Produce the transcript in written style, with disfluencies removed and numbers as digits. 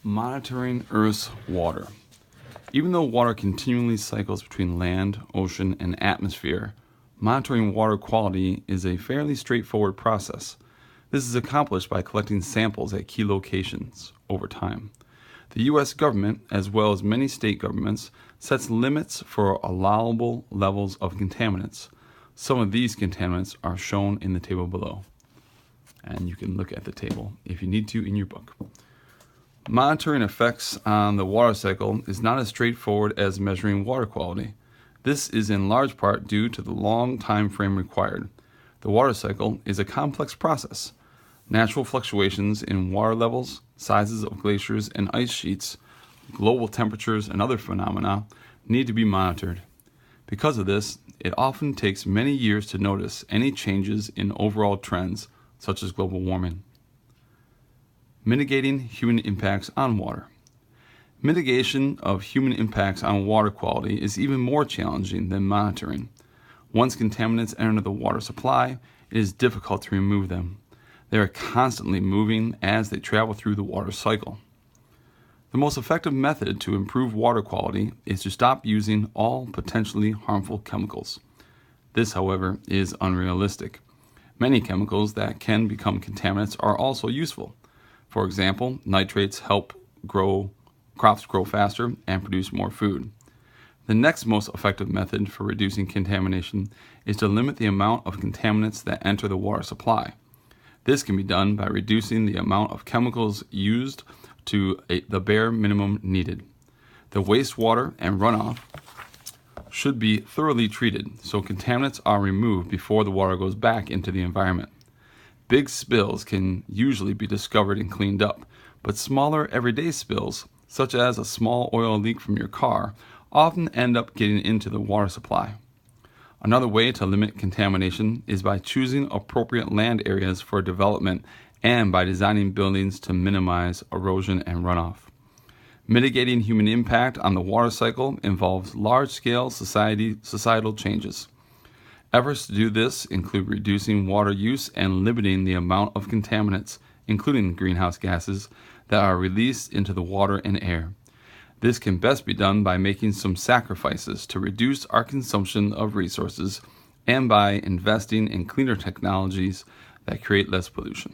Monitoring Earth's water. Even though water continually cycles between land, ocean, and atmosphere, monitoring water quality is a fairly straightforward process. This is accomplished by collecting samples at key locations over time. The U.S. government, as well as many state governments, sets limits for allowable levels of contaminants. Some of these contaminants are shown in the table below. And you can look at the table if you need to in your book. Monitoring effects on the water cycle is not as straightforward as measuring water quality. This is in large part due to the long time frame required. The water cycle is a complex process. Natural fluctuations in water levels, sizes of glaciers and ice sheets, global temperatures, and other phenomena need to be monitored. Because of this, it often takes many years to notice any changes in overall trends, such as global warming. Mitigating human impacts on water. Mitigation of human impacts on water quality is even more challenging than monitoring. Once contaminants enter the water supply, it is difficult to remove them. They are constantly moving as they travel through the water cycle. The most effective method to improve water quality is to stop using all potentially harmful chemicals. This, however, is unrealistic. Many chemicals that can become contaminants are also useful. For example, nitrates help crops grow faster and produce more food. The next most effective method for reducing contamination is to limit the amount of contaminants that enter the water supply. This can be done by reducing the amount of chemicals used to the bare minimum needed. The wastewater and runoff should be thoroughly treated so contaminants are removed before the water goes back into the environment. Big spills can usually be discovered and cleaned up, but smaller everyday spills, such as a small oil leak from your car, often end up getting into the water supply. Another way to limit contamination is by choosing appropriate land areas for development and by designing buildings to minimize erosion and runoff. Mitigating human impact on the water cycle involves large-scale societal changes. Efforts to do this include reducing water use and limiting the amount of contaminants, including greenhouse gases, that are released into the water and air. This can best be done by making some sacrifices to reduce our consumption of resources and by investing in cleaner technologies that create less pollution.